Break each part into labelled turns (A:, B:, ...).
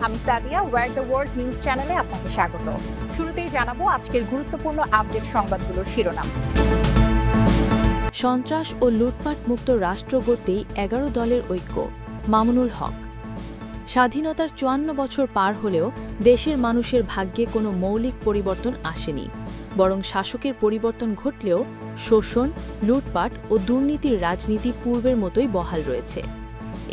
A: আমি Sadia war the world news চ্যানেলে আপনাকে স্বাগত। শুরুতেই জানাবো আজকের গুরুত্বপূর্ণ আপডেট সংবাদগুলোর শিরোনাম।
B: সন্ত্রাস ও লুটপাট মুক্ত রাষ্ট্র গড়তেই ১১ দলের ঐক্য, মামুনুল হক। স্বাধীনতার ৫৪ বছর পার হলেও দেশের মানুষের ভাগ্যে কোনো মৌলিক পরিবর্তন আসেনি, বরং শাসকের পরিবর্তন ঘটলেও শোষণ, লুটপাট ও দুর্নীতির রাজনীতি পূর্বের মতোই বহাল রয়েছে।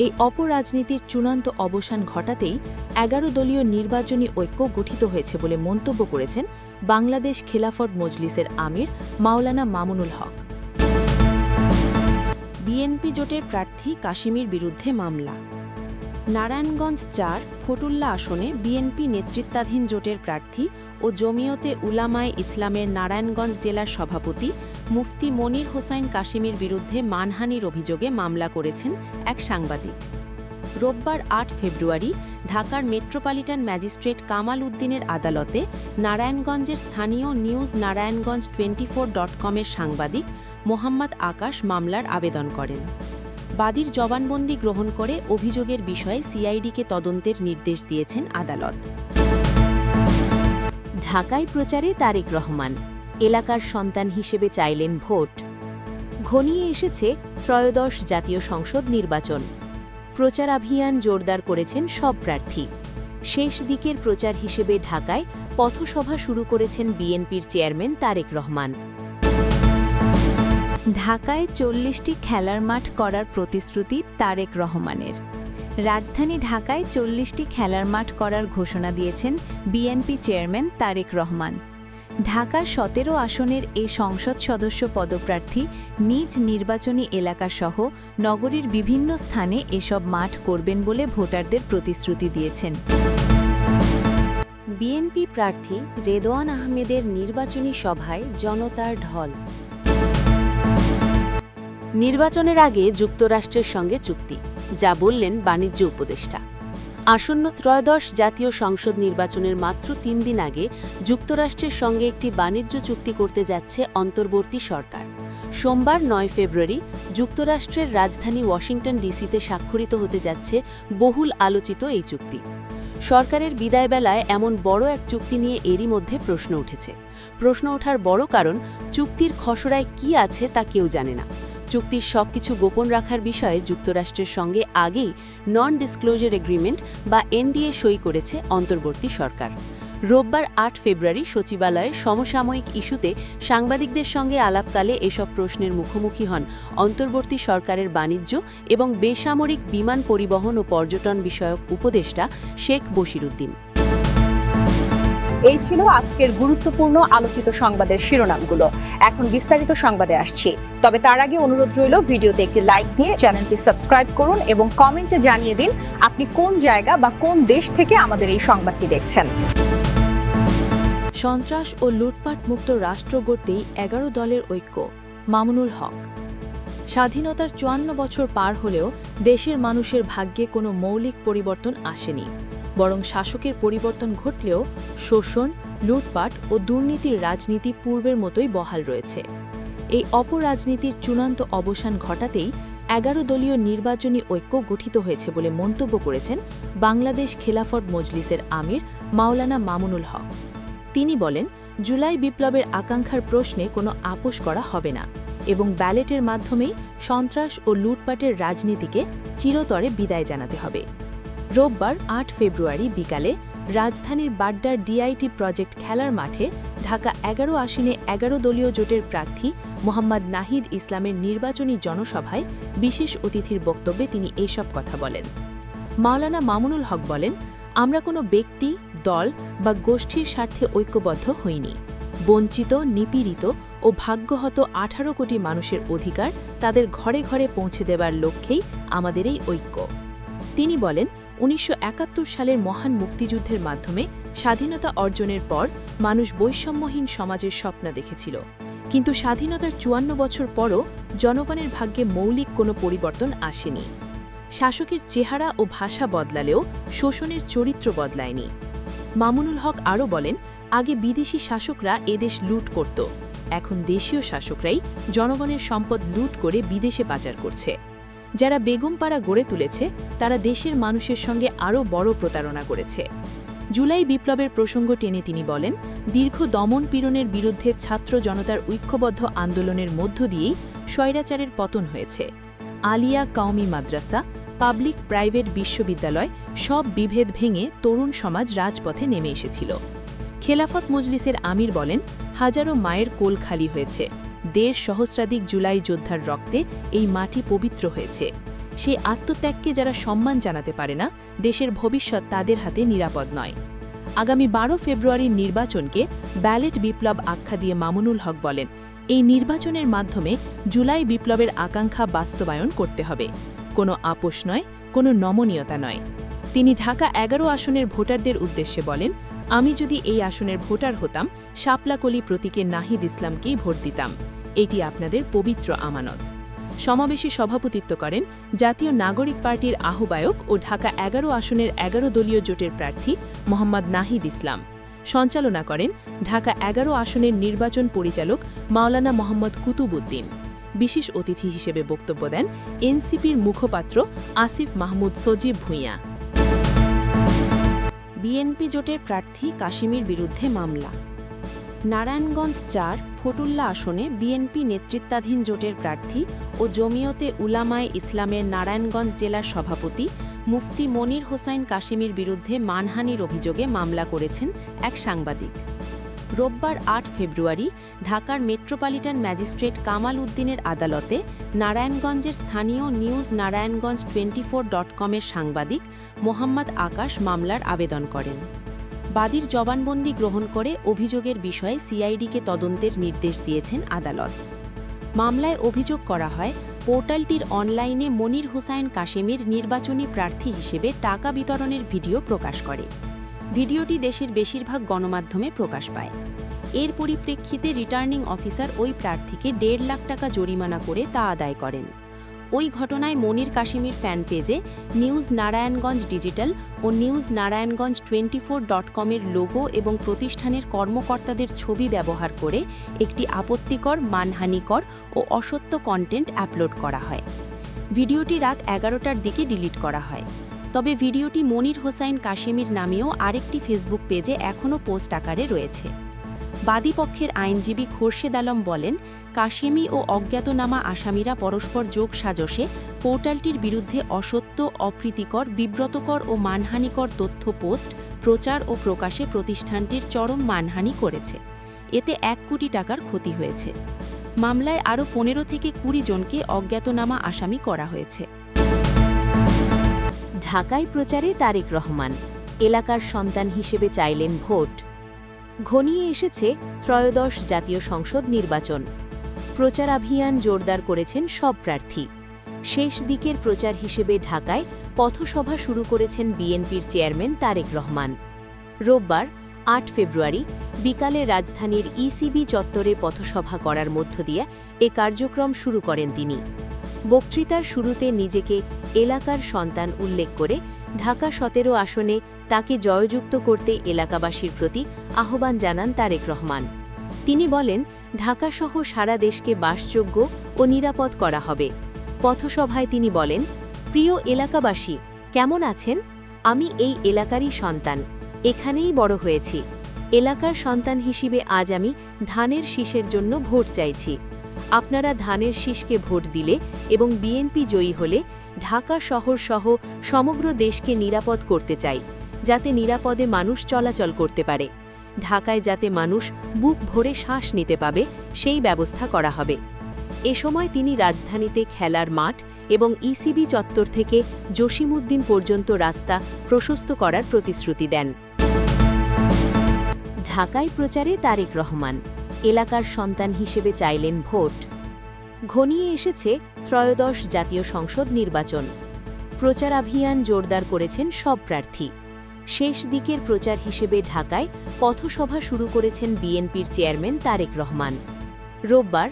B: এই অপরাজনীতির চূড়ান্ত অবসান ঘটাতেই ১১ দলীয় নির্বাচনী ঐক্য গঠিত হয়েছে বলে মন্তব্য করেছেন বাংলাদেশ খেলাফত মজলিসের আমির মাওলানা মামুনুল হক।
C: বিএনপি জোটের প্রার্থী কাশিমের বিরুদ্ধে মামলা। নারায়ণগঞ্জ ৪ ফতুল্লা আসনে বিএনপি নেতৃত্বাধীন জোটের প্রার্থী ও জমিয়তে উলামায়ে ইসলামের নারায়ণগঞ্জ জেলার সভাপতি মুফতি মনির হোসাইন কাশিমের বিরুদ্ধে মানহানির অভিযোগে মামলা করেছেন এক সাংবাদিক। রোববার ৮ ফেব্রুয়ারি ঢাকার মেট্রোপলিটন ম্যাজিস্ট্রেট কামাল উদ্দিনের আদালতে নারায়ণগঞ্জের স্থানীয় নিউজ নারায়ণগঞ্জ 24.com-এর সাংবাদিক মোহাম্মদ আকাশ মামলার আবেদন করেন। বাদীর জবানবন্দি গ্রহণ করে অভিযোগের বিষয়ে সিআইডিকে তদন্তের নির্দেশ দিয়েছেন আদালত।
B: ঢাকায় প্রচারে তারেক রহমান, এলাকার সন্তান হিসেবে চাইলেন ভোট। ঘনিয়ে এসেছে ত্রয়োদশ জাতীয় সংসদ নির্বাচন। প্রচারাভিযান জোরদার করেছেন সব প্রার্থী। শেষ দিকের প্রচার হিসেবে ঢাকায় পথসভা শুরু করেছেন বিএনপির চেয়ারম্যান তারেক রহমান। ঢাকায় ৪০টি খেলার মাঠ করার প্রতিশ্রুতি তারেক রহমানের। রাজধানী ঢাকায় ৪০টি খেলার মাঠ করার ঘোষণা দিয়েছেন বিএনপি চেয়ারম্যান তারেক রহমান। ঢাকা ১৭ আসনের এই সংসদ সদস্য পদপ্রার্থী নিজ নির্বাচনী এলাকাসহ নগরীর বিভিন্ন স্থানে এসব মাঠ করবেন বলে ভোটারদের প্রতিশ্রুতি দিয়েছেন। বিএনপি প্রার্থী রেদওয়ান আহমেদের নির্বাচনী সভায় জনতার ঢল। নির্বাচনের আগে যুক্তরাষ্ট্রের সঙ্গে চুক্তি, যা বললেন বাণিজ্য উপদেষ্টা। আসন্ন ত্রয়োদশ জাতীয় সংসদ নির্বাচনের মাত্র ৩ দিন আগে যুক্তরাষ্ট্রের সঙ্গে একটি বাণিজ্য চুক্তি করতে যাচ্ছে অন্তর্বর্তী সরকার। সোমবার ৯ ফেব্রুয়ারি যুক্তরাষ্ট্রের রাজধানী ওয়াশিংটন ডিসিতে স্বাক্ষরিত হতে যাচ্ছে বহুল আলোচিত এই চুক্তি। সরকারের বিদায়বেলায় এমন বড় এক চুক্তি নিয়ে এরই মধ্যে প্রশ্ন উঠেছে। প্রশ্ন ওঠার বড় কারণ, চুক্তির খসড়ায় কি আছে তা কেউ জানে না। চুক্তির সবকিছু গোপন রাখার বিষয়ে যুক্তরাষ্ট্রের সঙ্গে আগেই নন ডিসক্লোজার এগ্রিমেন্ট বা এনডিএ সই করেছে অন্তর্বর্তী সরকার। রোববার ৮ ফেব্রুয়ারি সচিবালয়ে সমসাময়িক ইস্যুতে সাংবাদিকদের সঙ্গে আলাপকালে এসব প্রশ্নের মুখোমুখি হন অন্তর্বর্তী সরকারের বাণিজ্য এবং বেসামরিক বিমান পরিবহন ও পর্যটন বিষয়ক উপদেষ্টা শেখ বশিরউদ্দিন।
A: এই ছিল আজকের গুরুত্বপূর্ণ আলোচিত সংবাদের শিরোনামগুলো। এখন বিস্তারিত সংবাদে আসছি, তবে তার আগে অনুরোধ রইল ভিডিওতে একটি লাইক দিয়ে চ্যানেলটি সাবস্ক্রাইব করুন এবং কমেন্টে জানিয়ে দিন আপনি কোন জায়গা বা কোন দেশ থেকে আমাদের এই সংবাদটি দেখছেন।
B: সন্ত্রাস ও লুটপাট মুক্ত রাষ্ট্র গড়তেই ১১ দলের ঐক্য, মামুনুল হক। স্বাধীনতার ৫৪ বছর পার হলেও দেশের মানুষের ভাগ্যে কোনো মৌলিক পরিবর্তন আসেনি, বরং শাসকের পরিবর্তন ঘটলেও শোষণ, লুটপাট ও দুর্নীতির রাজনীতি পূর্বের মতোই বহাল রয়েছে। এই অপরাজনীতির চূড়ান্ত অবসান ঘটাতেই ১১ দলীয় নির্বাচনী ঐক্য গঠিত হয়েছে বলে মন্তব্য করেছেন বাংলাদেশ খেলাফত মজলিসের আমির মাওলানা মামুনুল হক। তিনি বলেন, জুলাই বিপ্লবের আকাঙ্ক্ষার প্রশ্নে কোনো আপোষ করা হবে না এবং ব্যালটের মাধ্যমেই সন্ত্রাস ও লুটপাটের রাজনীতিকে চিরতরে বিদায় জানাতে হবে। রোববার ৮ ফেব্রুয়ারি বিকালে রাজধানীর বাড্ডার ডিআইটি প্রজেক্ট খেলার মাঠে ঢাকা ১১ আসনে ১১ দলীয় জোটের প্রার্থী মোহাম্মদ নাহিদ ইসলামের নির্বাচনী জনসভায় বিশেষ অতিথির বক্তব্যে তিনি এসব কথা বলেন। মাওলানা মামুনুল হক বলেন, আমরা কোনো ব্যক্তি, দল বা গোষ্ঠীর স্বার্থে ঐক্যবদ্ধ হইনি। বঞ্চিত, নিপীড়িত ও ভাগ্যহত ১৮ কোটি মানুষের অধিকার তাদের ঘরে ঘরে পৌঁছে দেবার লক্ষ্যেই আমাদের এই ঐক্য। তিনি বলেন, ১৯৭১ সালের মহান মুক্তিযুদ্ধের মাধ্যমে স্বাধীনতা অর্জনের পর মানুষ বৈষম্যহীন সমাজের স্বপ্ন দেখেছিল, কিন্তু স্বাধীনতার ৫৪ বছর পরও জনগণের ভাগ্যে মৌলিক কোনো পরিবর্তন আসেনি। শাসকের চেহারা ও ভাষা বদলালেও শোষণের চরিত্র বদলায়নি। মামুনুল হক আরও বলেন, আগে বিদেশি শাসকরা এদেশ লুট করত, এখন দেশীয় শাসকরাই জনগণের সম্পদ লুট করে বিদেশে পাচার করছে। যারা বেগমপাড়া গড়ে তুলেছে তারা দেশের মানুষের সঙ্গে আরও বড় প্রতারণা করেছে। জুলাই বিপ্লবের প্রসঙ্গ টেনে তিনি বলেন, দীর্ঘ দমন-পীড়নের বিরুদ্ধে ছাত্র জনতার ঐক্যবদ্ধ আন্দোলনের মধ্য দিয়েই স্বৈরাচারের পতন হয়েছে। আলিয়া কওমি মাদ্রাসা, পাবলিক প্রাইভেট বিশ্ববিদ্যালয় সব বিভেদ ভেঙে তরুণ সমাজ রাজপথে নেমে এসেছিল। খেলাফত মজলিসের আমির বলেন, হাজারো মায়ের কোল খালি হয়েছে, ১.৫ সহস্রাধিক জুলাই যোদ্ধার রক্তে এই মাটি পবিত্র হয়েছে। সেই আত্মত্যাগকে যারা সম্মান জানাতে পারে না, দেশের ভবিষ্যৎ তাদের হাতে নিরাপদ নয়। আগামী ১২ ফেব্রুয়ারির নির্বাচনকে ব্যালেট বিপ্লব আখ্যা দিয়ে মামুনুল হক বলেন, এই নির্বাচনের মাধ্যমে জুলাই বিপ্লবের আকাঙ্ক্ষা বাস্তবায়ন করতে হবে, কোনো আপোষ নয়, কোনো নমনীয়তা নয়। তিনি ঢাকা ১১ আসনের ভোটারদের উদ্দেশ্যে বলেন, আমি যদি এই আসনের ভোটার হতাম, শাপলাকলি প্রতীকে নাহিদ ইসলামকেই ভোট দিতাম। এটি আপনাদের পবিত্র আমানত। সমাবেশে সভাপতিত্ব করেন জাতীয় নাগরিক পার্টির আহ্বায়ক ও ঢাকা ১১ আসনের ১১ দলীয় জোটের প্রার্থী মোহাম্মদ নাহিদ ইসলাম। সঞ্চালনা করেন ঢাকা ১১ আসনের নির্বাচন পরিচালক মাওলানা মোহাম্মদ কুতুবউদ্দিন। বিশেষ অতিথি হিসেবে বক্তব্য দেন এনসিপির মুখপাত্র আসিফ মাহমুদ সজীব ভূঁইয়া।
C: বিএনপি জোটের প্রার্থী কাশিমের বিরুদ্ধে মামলা। নারায়ণগঞ্জ ৪ ফতুল্লা আসনে বিএনপি নেতৃত্বাধীন জোটের প্রার্থী ও জমিয়তে উলামায়ে ইসলামের নারায়ণগঞ্জ জেলার সভাপতি মুফতি মনির হোসাইন কাশিমের বিরুদ্ধে মানহানির অভিযোগে মামলা করেছেন এক সাংবাদিক। রোববার ৮ ফেব্রুয়ারি ঢাকার মেট্রোপলিটন ম্যাজিস্ট্রেট কামাল উদ্দিনের আদালতে নারায়ণগঞ্জের স্থানীয় নিউজ নারায়ণগঞ্জ 24.com-এর সাংবাদিক মোহাম্মদ আকাশ মামলার আবেদন করেন। বাদীর জবানবন্দি গ্রহণ করে অভিযোগের বিষয়ে সিআইডিকে তদন্তের নির্দেশ দিয়েছেন আদালত। মামলায় অভিযোগ করা হয়, পোর্টালটির অনলাইনে মনির হোসাইন কাশেমের নির্বাচনী প্রার্থী হিসেবে টাকা বিতরণের ভিডিও প্রকাশ করে। ভিডিওটি দেশের বেশিরভাগ গণমাধ্যমে প্রকাশ পায়। এর পরিপ্রেক্ষিতে রিটার্নিং অফিসার ওই প্রার্থীকে ১.৫ লাখ টাকা জরিমানা করে তা আদায় করেন। ওই ঘটনায় মনির কাশেমের ফ্যান পেজে নিউজ নারায়ণগঞ্জ ডিজিটাল ও নিউজ নারায়ণগঞ্জ 24.com-এর লোগো এবং প্রতিষ্ঠানের কর্মকর্তাদের ছবি ব্যবহার করে একটি আপত্তিকর, মানহানিকর ও অসত্য কন্টেন্ট আপলোড করা হয়। ভিডিওটি রাত ১১টার দিকে ডিলিট করা হয়। তবে ভিডিওটি মনির হোসাইন কাশেমের নামেও আরেকটি ফেসবুক পেজে এখনও পোস্ট আকারে রয়েছে। বাদীপক্ষের আইনজীবী খোরশেদ আলম বলেন, কাশেমি ও অজ্ঞাতনামা আসামিরা পরস্পর যোগ সাজশে পোর্টালটির বিরুদ্ধে অসত্য, অপ্রীতিকর, বিব্রতকর ও মানহানিকর তথ্য পোস্ট, প্রচার ও প্রকাশে প্রতিষ্ঠানটির চরম মানহানি করেছে। এতে ১ কোটি টাকার ক্ষতি হয়েছে। মামলায় আরও ১৫ থেকে ২০ জনকে অজ্ঞাতনামা আসামি করা হয়েছে।
B: ঢাকায় প্রচারে তারেক রহমান, এলাকার সন্তান হিসেবে চাইলেন ভোট। ঘনিয়ে এসেছে ত্রয়োদশ জাতীয় সংসদ নির্বাচন। প্রচারাভিযান জোরদার করেছেন সব প্রার্থী। শেষ দিকের প্রচার হিসেবে ঢাকায় পথসভা শুরু করেছেন বিএনপির চেয়ারম্যান তারেক রহমান। রোববার ৮ ফেব্রুয়ারি বিকালে রাজধানীর ইসিবি চত্বরে পথসভা করার মধ্য দিয়ে এ কার্যক্রম শুরু করেন তিনি। বক্তৃতার শুরুতে নিজেকে এলাকার সন্তান উল্লেখ করে ঢাকা ১৭ আসনে তাকে জয়যুক্ত করতে এলাকাবাসীর প্রতি আহ্বান জানান তারেক রহমান। তিনি বলেন, ঢাকাসহ সারা দেশকে বাসযোগ্য ও নিরাপদ করা হবে। পথসভায় তিনি বলেন, প্রিয় এলাকাবাসী, কেমন আছেন? আমি এই এলাকারই সন্তান, এখানেই বড় হয়েছি। এলাকার সন্তান হিসেবে আজ আমি ধানের শীষের জন্য ভোট চাইছি। আপনারা ধানের শীষকে ভোট দিলে এবং বিএনপি জয়ী হলে ঢাকা শহর সহ সমগ্র দেশকে নিরাপদ করতে চাই, যাতে নিরাপদে মানুষ চলাচল করতে পারে। ঢাকায় যাতে মানুষ বুক ভরে শ্বাস নিতে পাবে, সেই ব্যবস্থা করা হবে। এ সময় তিনি রাজধানীতে খেলার মাঠ এবং ইসিবি চত্বর থেকে জসিমউদ্দিন পর্যন্ত রাস্তা প্রশস্ত করার প্রতিশ্রুতি দেন। ঢাকায় প্রচারে তারেক রহমান, এলাকার সন্তান হিসেবে চাইলেন ভোট। ঘনিয়ে এসেছে ত্রয়োদশ জাতীয় সংসদ নির্বাচন। প্রচারাভিযান জোরদার করেছেন সব প্রার্থী। শেষ দিকের প্রচার হিসেবে ঢাকায় পথসভা শুরু করেছেন বিএনপির চেয়ারম্যান তারেক রহমান। রোববার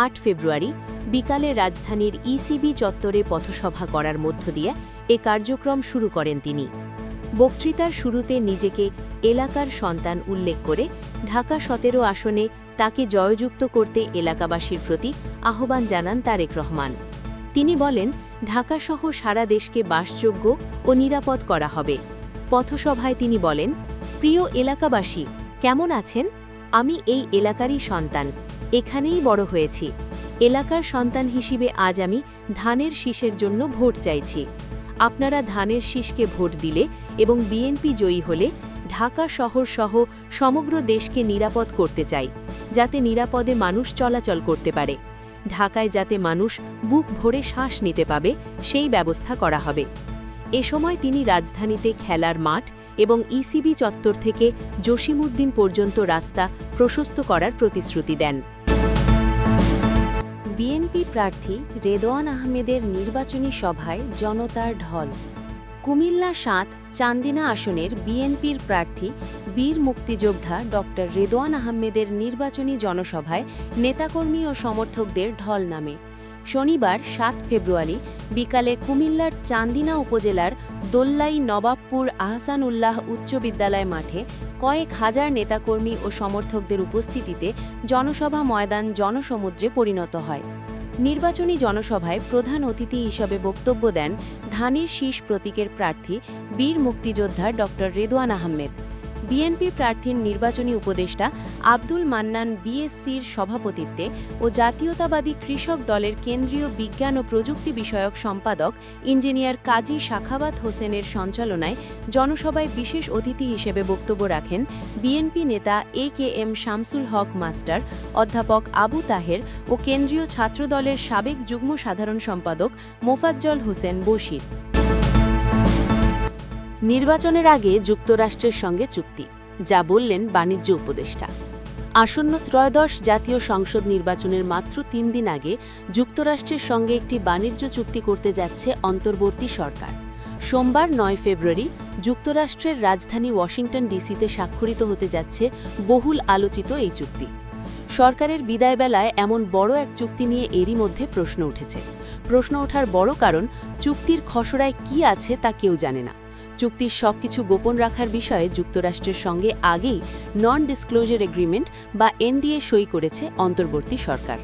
B: ৮ ফেব্রুয়ারি বিকালে রাজধানীর ইসিবি চত্বরে পথসভা করার মধ্য দিয়ে এ কার্যক্রম শুরু করেন তিনি। বক্তৃতার শুরুতে নিজেকে এলাকার সন্তান উল্লেখ করে ঢাকা ১৭ আসনে তাকে জয়যুক্ত করতে এলাকাবাসীর প্রতি আহ্বান জানান তারেক রহমান। তিনি বলেন, ঢাকাসহ সারা দেশকে বাসযোগ্য ও নিরাপদ করা হবে। পথসভায় তিনি বলেন, প্রিয় এলাকাবাসী, কেমন আছেন? আমি এই এলাকারই সন্তান, এখানেই বড় হয়েছি। এলাকার সন্তান হিসেবে আজ আমি ধানের শীষের জন্য ভোট চাইছি। আপনারা ধানের শীষকে ভোট দিলে এবং বিএনপি জয়ী হলে ঢাকা শহর সহ সমগ্র দেশকে নিরাপদ করতে চাই, যাতে নিরাপদে মানুষ চলাচল করতে পারে। ঢাকায় যাতে মানুষ বুক ভরে শ্বাস নিতে পাবে, সেই ব্যবস্থা করা হবে। এ সময় তিনি রাজধানীতে খেলার মাঠ এবং ইসিবি চত্বর থেকে জসিমউদ্দিন পর্যন্ত রাস্তা প্রশস্ত করার প্রতিশ্রুতি দেন।
C: বিএনপি প্রার্থী রেদওয়ান আহমেদের নির্বাচনী সভায় জনতার ঢল। কুমিল্লা ৭ চান্দিনা আসনের বিএনপির প্রার্থী বীর মুক্তিযোদ্ধা ডক্টর রেদওয়ান আহমেদের নির্বাচনী জনসভায় নেতাকর্মী ও সমর্থকদের ঢল নামে। শনিবার ৭ ফেব্রুয়ারি বিকালে কুমিল্লার চান্দিনা উপজেলার দোল্লাই নবাবপুর আহসানুল্লাহ উচ্চ বিদ্যালয় মাঠে কয়েক হাজার নেতাকর্মী ও সমর্থকদের উপস্থিতিতে জনসভা ময়দান জনসমুদ্রে পরিণত হয়। নির্বাচনী জনসভায় প্রধান অতিথি হিসেবে বক্তব্য দেন ধানের শীষ প্রতীকের প্রার্থী বীর মুক্তিযোদ্ধা ডক্টর রেদওয়ান আহমেদ। বিএনপি প্রার্থীর নির্বাচনী উপদেষ্টা আব্দুল মান্নান বিএসসির সভাপতিত্বে ও জাতীয়তাবাদী কৃষক দলের কেন্দ্রীয় বিজ্ঞান ও প্রযুক্তি বিষয়ক সম্পাদক ইঞ্জিনিয়ার কাজী শাখাবাত হোসেনের সঞ্চালনায় জনসভায় বিশেষ অতিথি হিসেবে বক্তব্য রাখেন বিএনপি নেতা AKM শামসুল হক মাস্টার, অধ্যাপক আবু তাহের ও কেন্দ্রীয় ছাত্রদলের সাবেক যুগ্ম সাধারণ সম্পাদক মোফাজ্জল হোসেন বশির। নির্বাচনের আগে যুক্তরাষ্ট্রের সঙ্গে চুক্তি, যা বললেন বাণিজ্য উপদেষ্টা। আসন্ন ত্রয়োদশ জাতীয় সংসদ নির্বাচনের মাত্র ৩ দিন আগে যুক্তরাষ্ট্রের সঙ্গে একটি বাণিজ্য চুক্তি করতে যাচ্ছে অন্তর্বর্তী সরকার। সোমবার ৯ ফেব্রুয়ারি যুক্তরাষ্ট্রের রাজধানী ওয়াশিংটন ডিসিতে স্বাক্ষরিত হতে যাচ্ছে বহুল আলোচিত এই চুক্তি। সরকারের বিদায়বেলায় এমন বড় এক চুক্তি নিয়ে এরই মধ্যে প্রশ্ন উঠেছে। প্রশ্ন ওঠার বড় কারণ, চুক্তির খসড়ায় কি আছে তা কেউ জানে না। চুক্তির সবকিছু গোপন রাখার বিষয়ে যুক্তরাষ্ট্রের সঙ্গে আগেই নন ডিসক্লোজার এগ্রিমেন্ট বা NDA সই করেছে অন্তর্বর্তী সরকার।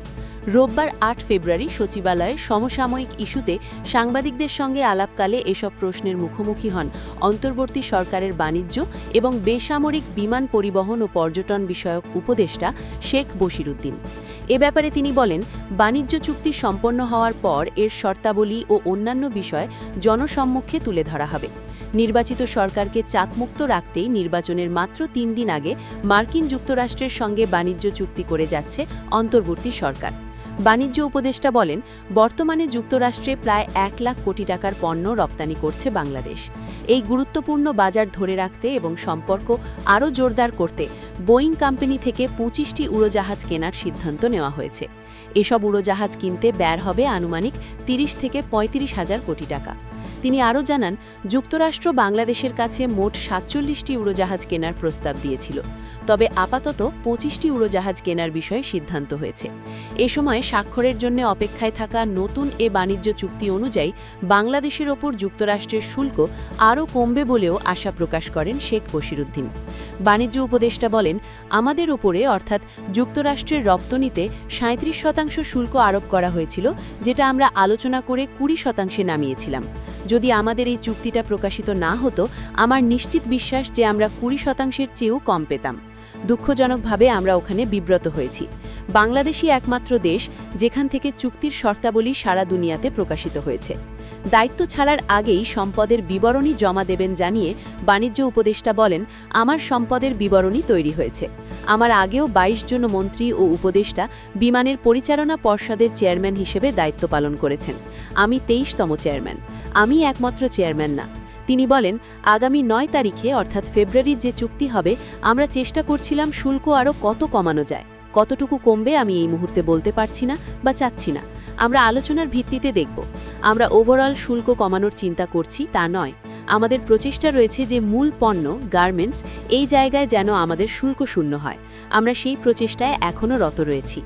C: রোববার ৮ ফেব্রুয়ারি সচিবালয়ে সমসাময়িক ইস্যুতে সাংবাদিকদের সঙ্গে আলাপকালে এসব প্রশ্নের মুখোমুখি হন অন্তর্বর্তী সরকারের বাণিজ্য এবং বেসামরিক বিমান পরিবহন ও পর্যটন বিষয়ক উপদেষ্টা শেখ বশিরউদ্দিন। এ ব্যাপারে তিনি বলেন, বাণিজ্য চুক্তি সম্পন্ন হওয়ার পর এর শর্তাবলী ও অন্যান্য বিষয় জনসম্মুখে তুলে ধরা হবে। নির্বাচিত সরকারকে চাপমুক্ত রাখতেই নির্বাচনের মাত্র ৩ দিন আগে মার্কিন যুক্তরাষ্ট্রের সঙ্গে বাণিজ্য চুক্তি করে যাচ্ছে অন্তর্বর্তী সরকার। বাণিজ্য উপদেষ্টা বলেন, বর্তমানে যুক্তরাষ্ট্রে প্রায় ১ লাখ কোটি টাকার পণ্য রপ্তানি করছে বাংলাদেশ। এই গুরুত্বপূর্ণ বাজার ধরে রাখতে এবং সম্পর্ক আরও জোরদার করতে বোয়িং কোম্পানি থেকে ২৫টি উড়োজাহাজ কেনার সিদ্ধান্ত নেওয়া হয়েছে। এসব উড়োজাহাজ কিনতে ব্যয় হবে আনুমানিক ৩০ থেকে ৩৫ হাজার কোটি টাকা। তিনি আরও জানান, যুক্তরাষ্ট্র বাংলাদেশের কাছে মোট ৪৭টি উড়োজাহাজ কেনার প্রস্তাব দিয়েছিল, তবে আপাতত ২৫টি উড়োজাহাজ কেনার বিষয়ে সিদ্ধান্ত হয়েছে। এ সময় স্বাক্ষরের জন্য অপেক্ষায় থাকা নতুন এ বাণিজ্য চুক্তি অনুযায়ী বাংলাদেশের ওপর যুক্তরাষ্ট্রের শুল্ক আরও কমবে বলেও আশা প্রকাশ করেন শেখ বশিরউদ্দিন। বাণিজ্য উপদেষ্টা বলেন, আমাদের ওপরে অর্থাৎ যুক্তরাষ্ট্রের রপ্তানিতে ৩৭% শুল্ক আরোপ করা হয়েছিল, যেটা আমরা আলোচনা করে ২০% নামিয়েছিলাম। যদি আমাদের এই চুক্তিটা প্রকাশিত না হতো, আমার নিশ্চিত বিশ্বাস যে আমরা ২০%-এর চেয়েও কম পেতাম। দুঃখজনকভাবে আমরা ওখানে বিব্রত হয়েছি। বাংলাদেশই একমাত্র দেশ যেখান থেকে চুক্তির শর্তাবলী সারা দুনিয়াতে প্রকাশিত হয়েছে। দায়িত্ব ছাড়ার আগেই সম্পদের বিবরণী জমা দেবেন জানিয়ে বাণিজ্য উপদেষ্টা বলেন, আমার সম্পদের বিবরণী তৈরি হয়েছে। আমার আগেও ২২ জন মন্ত্রী ও উপদেষ্টা বিমানের পরিচালনা পর্ষদের চেয়ারম্যান হিসেবে দায়িত্ব পালন করেছেন। আমি ২৩তম চেয়ারম্যান। আমি একমাত্র চেয়ারম্যান না। তিনি বলেন, আগামী ৯ তারিখে অর্থাৎ ফেব্রুয়ারির যে চুক্তি হবে, আমরা চেষ্টা করছিলাম শুল্ক আরও কত কমানো যায়। কতটুকু কমবে আমি এই মুহূর্তে বলতে পারছি না বা চাচ্ছি না। আমরা আলোচনার ভিত্তিতে দেখব। আমরা ওভারঅল শুল্ক কমানোর চিন্তা করছি তা নয়। আমাদের প্রচেষ্টা রয়েছে যে মূল পণ্য গার্মেন্টস এই জায়গায় যেন আমাদের শুল্ক শূন্য হয়। আমরা সেই প্রচেষ্টায় এখনও রত রয়েছি।